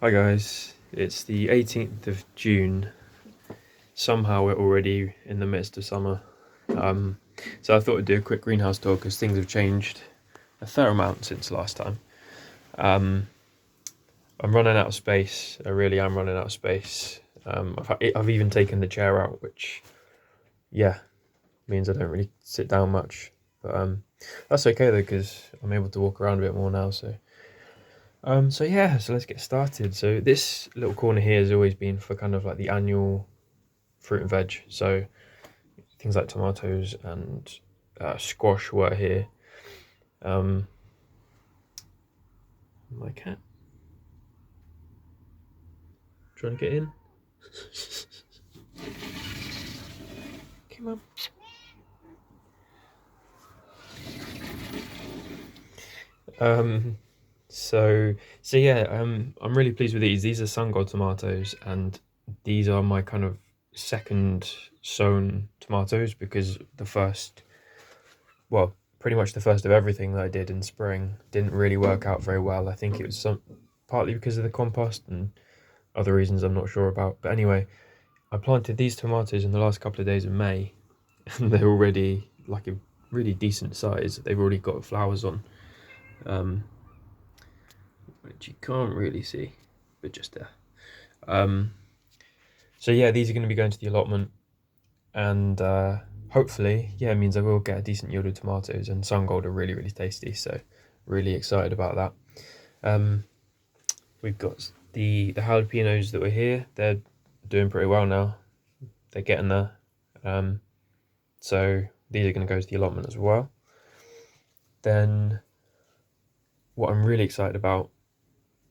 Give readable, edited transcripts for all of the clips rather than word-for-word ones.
Hi guys, it's the 18th of June. Somehow we're already in the midst of summer. So I thought I'd do a quick greenhouse tour because things have changed a fair amount since last time. I'm running out of space. I really am running out of space. I've even taken the chair out, which, yeah, means I don't really sit down much. But that's okay though because I'm able to walk around a bit more now. So yeah, so let's get started. So this little corner here has always been for kind of like the annual fruit and veg. So things like tomatoes and squash were here. My cat trying to get in. Come on. So yeah, I'm really pleased with these. These are sun god tomatoes, and these are my kind of second sown tomatoes because the first, well, pretty much the first of everything that I did in spring didn't really work out very well. I think it was partly because of the compost and other reasons I'm not sure about. But anyway, I planted these tomatoes in the last couple of days of May, and they're already like a really decent size. They've already got flowers on, which you can't really see, but just there. So yeah, these are going to be going to the allotment, and hopefully, yeah, it means I will get a decent yield of tomatoes, and sun gold are really, really tasty, so really excited about that. We've got the jalapenos that were here. They're doing pretty well now. They're getting there. So these are going to go to the allotment as well. Then what I'm really excited about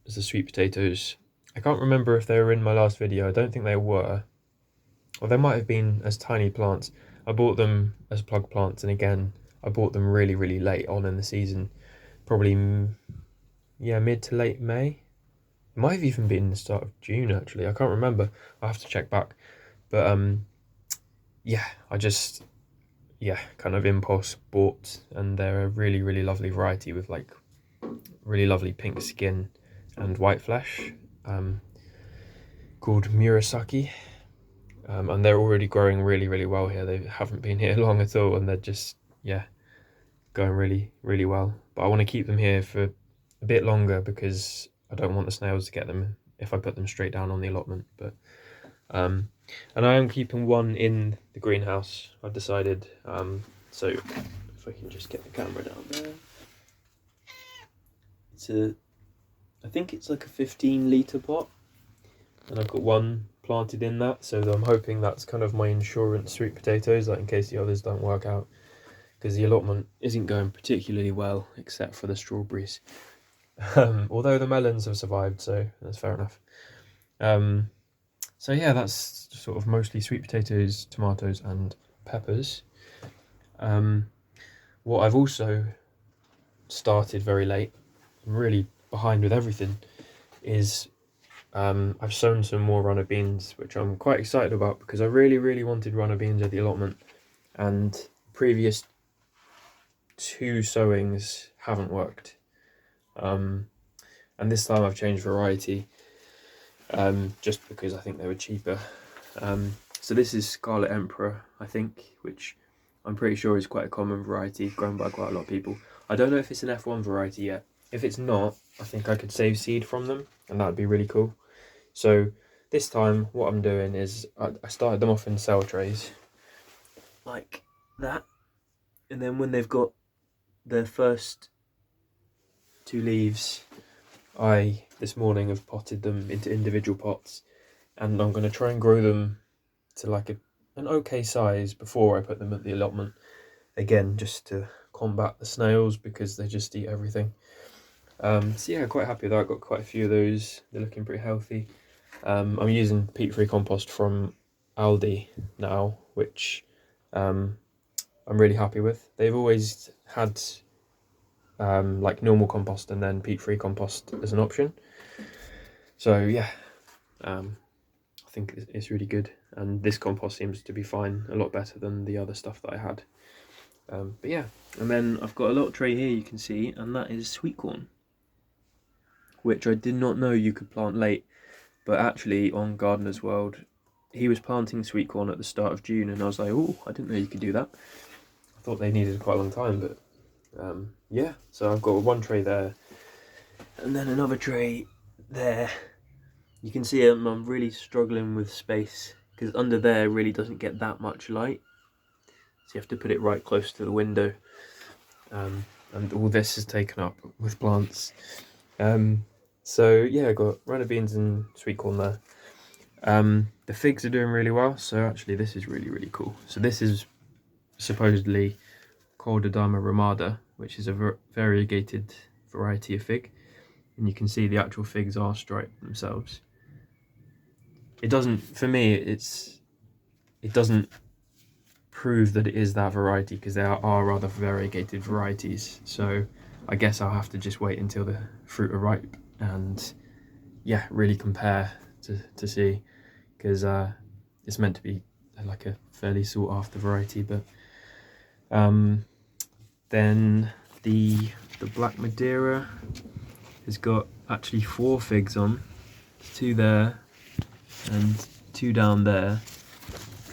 is the sweet potatoes. I can't remember if they were in my last video. I don't think they were. Or they might have been as tiny plants. I bought them as plug plants, and again, I bought them really, really late on in the season. Probably, yeah, mid to late May. It might have even been the start of June, actually. I can't remember. I'll have to check back. But, yeah, kind of impulse bought, and they're a really, really lovely variety with, like, really lovely pink skin and white flesh, called Murasaki. And they're already growing really, really well here. They haven't been here long at all, and they're just, yeah, going really, really well. But I want to keep them here for a bit longer because I don't want the snails to get them if I put them straight down on the allotment. But and I am keeping one in the greenhouse, I've decided. So if I can just get the camera down there. I think it's like a 15-litre pot, and I've got one planted in that, so I'm hoping that's kind of my insurance sweet potatoes, like in case the others don't work out, because the allotment isn't going particularly well except for the strawberries. Although the melons have survived, so that's fair enough. So yeah, that's sort of mostly sweet potatoes, tomatoes and peppers. What I've also started very late, I'm really behind with everything, is I've sown some more runner beans, which I'm quite excited about because I really, really wanted runner beans at the allotment, and previous two sowings haven't worked. And this time I've changed variety, just because I think they were cheaper. So this is Scarlet Emperor, I think, which I'm pretty sure is quite a common variety grown by quite a lot of people. I don't know if it's an F1 variety yet. If it's not, I think I could save seed from them, and that would be really cool. So this time what I'm doing is I started them off in cell trays like that, and then when they've got their first two leaves, I this morning have potted them into individual pots, and I'm going to try and grow them to like an okay size before I put them at the allotment, again just to combat the snails because they just eat everything. So yeah, quite happy with that. I've got quite a few of those. They're looking pretty healthy. I'm using peat-free compost from Aldi now, which I'm really happy with. They've always had like normal compost and then peat-free compost as an option. So yeah, I think it's really good, and this compost seems to be fine, a lot better than the other stuff that I had. But yeah, and then I've got a little tray here you can see, and that is sweet corn, which I did not know you could plant late, but actually on Gardener's World, he was planting sweet corn at the start of June, and I was like, oh, I didn't know you could do that. I thought they needed quite a long time, but yeah, so I've got one tray there, and then another tray there. You can see I'm really struggling with space, because under there really doesn't get that much light, so you have to put it right close to the window, and all this is taken up with plants. So yeah, I got runner beans and sweet corn there. The figs are doing really well, so actually this is really cool. So this is supposedly Cordodama ramada, which is a variegated variety of fig, and you can see the actual figs are striped themselves. It doesn't, for me, it doesn't prove that it is that variety, because there are other variegated varieties, so I guess I'll have to just wait until the fruit are ripe and yeah, really compare to see, because it's meant to be like a fairly sought after variety. But then the black Madeira has got actually 4 figs on, 2 there and 2 down there.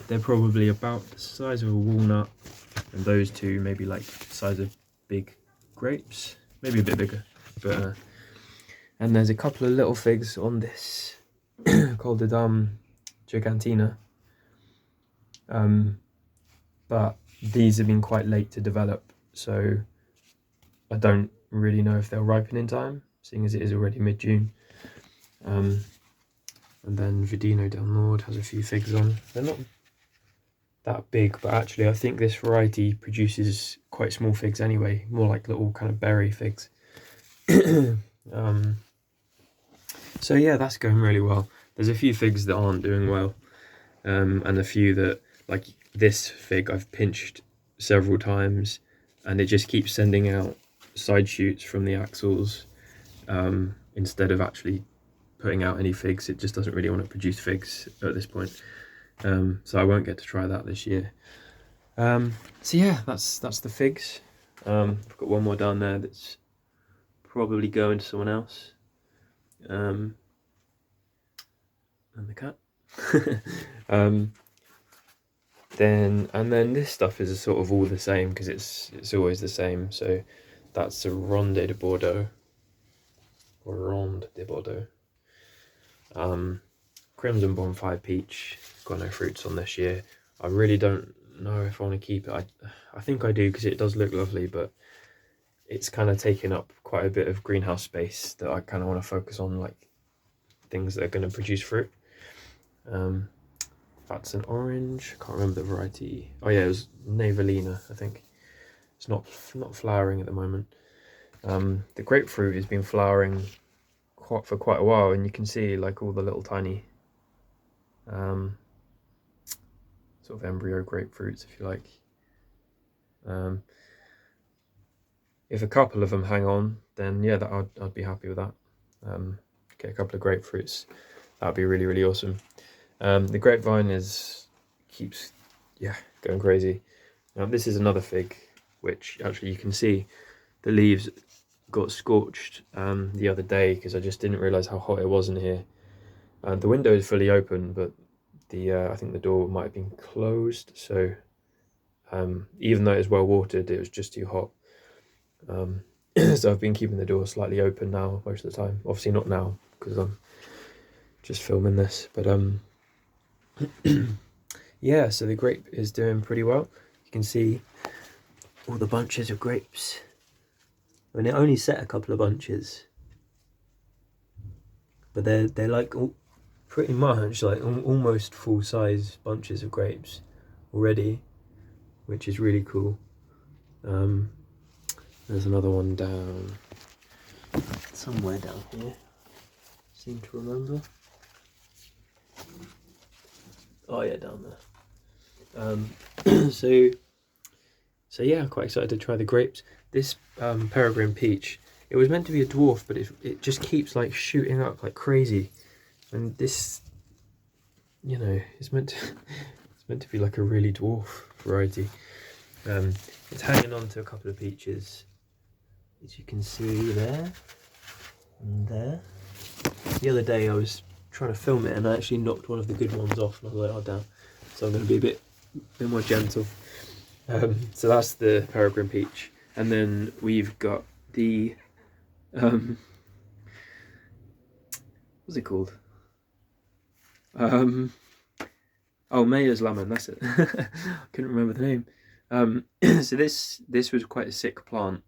They're probably about the size of a walnut, and those 2 maybe like the size of big grapes, maybe a bit bigger. But and there's a couple of little figs on this called the gigantina, but these have been quite late to develop, so I don't really know if they'll ripen in time, seeing as it is already mid-June. And then Vidino del Nord has a few figs on. They're not that big, but actually I think this variety produces quite small figs anyway, more like little kind of berry figs. So yeah, that's going really well. There's a few figs that aren't doing well, and a few that, like this fig, I've pinched several times and it just keeps sending out side shoots from the axils, instead of actually putting out any figs. It just doesn't really want to produce figs at this point, so I won't get to try that this year. So yeah, that's the figs. I've got one more down there that's probably going to someone else, and the cat. Then this stuff is sort of all the same, because it's always the same. So that's a Ronde de Bordeaux, or Ronde de Bordeaux. Crimson Bonfire Peach, got no fruits on this year. I really don't know if I want to keep it. I think I do, because it does look lovely, but it's kind of taking up quite a bit of greenhouse space that I kind of want to focus on, like things that are going to produce fruit. That's an orange. I can't remember the variety. Oh yeah, it was Navalina, I think. It's not flowering at the moment. The grapefruit has been flowering for quite a while, and you can see like all the little tiny sort of embryo grapefruits, if you like. If a couple of them hang on, then yeah, I'd be happy with that. Get a couple of grapefruits, that'd be really awesome. The grapevine keeps going crazy. This is another fig, which actually you can see the leaves got scorched the other day, because I just didn't realise how hot it was in here. The window is fully open, but I think the door might have been closed, so even though it was well watered, it was just too hot. So I've been keeping the door slightly open now most of the time. Obviously not now, because I'm just filming this, but yeah, so the grape is doing pretty well. You can see all the bunches of grapes. I mean, it only set a couple of bunches, but they're like pretty much like almost full-size bunches of grapes already, which is really cool. There's another one down somewhere down here, seem to remember. Oh yeah, down there. So yeah, I'm quite excited to try the grapes. This Peregrine Peach, it was meant to be a dwarf, but it just keeps like shooting up like crazy. And this, you know, it's meant to be like a really dwarf variety. It's hanging on to a couple of peaches, as you can see there. And there. The other day I was trying to film it and I actually knocked one of the good ones off, and I was like, oh damn. So I'm going to be a bit more gentle. So that's the Peregrine Peach, and then we've got the what's it called? Oh, Mayer's lemon. That's it. I couldn't remember the name. So this was quite a sick plant,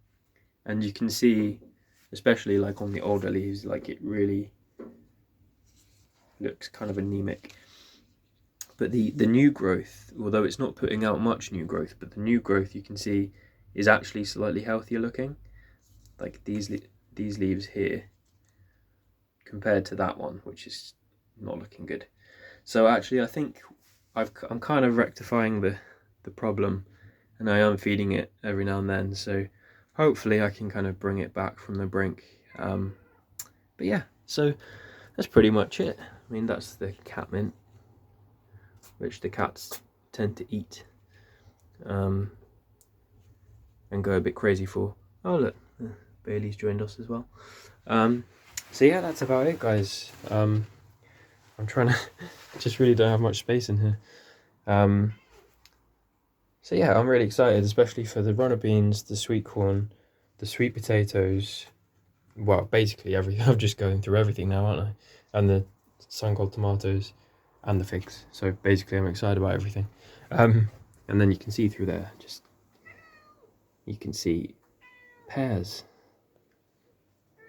and you can see, especially like on the older leaves, like it really looks kind of anemic. But the new growth, although it's not putting out much new growth, but the new growth you can see is actually slightly healthier looking. Like these leaves here compared to that one, which is not looking good. So actually I think I'm kind of rectifying the problem, and I am feeding it every now and then, so hopefully I can kind of bring it back from the brink. But yeah, so that's pretty much it. I mean, that's the catmint, which the cats tend to eat and go a bit crazy for. Oh look, Bailey's joined us as well. So yeah, that's about it, guys. I'm trying to just really don't have much space in here. So yeah, I'm really excited, especially for the runner beans, the sweet corn, the sweet potatoes. Well, basically everything. I'm just going through everything now, aren't I? And the sun-gold tomatoes and the figs. So basically I'm excited about everything. And then you can see through there, you can see pears.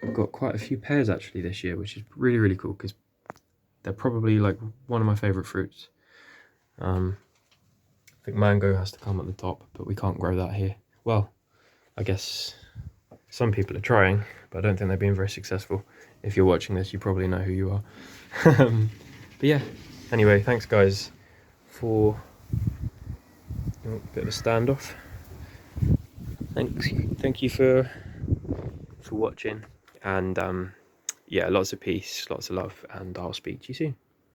I've got quite a few pears actually this year, which is really, really cool, because they're probably like one of my favourite fruits. I think mango has to come at the top, but we can't grow that here. Well, I guess some people are trying, but I don't think they're being very successful. If you're watching this, you probably know who you are. But yeah, anyway, thanks guys for a bit of a standoff. Thank you for watching, and yeah, lots of peace, lots of love, and I'll speak to you soon.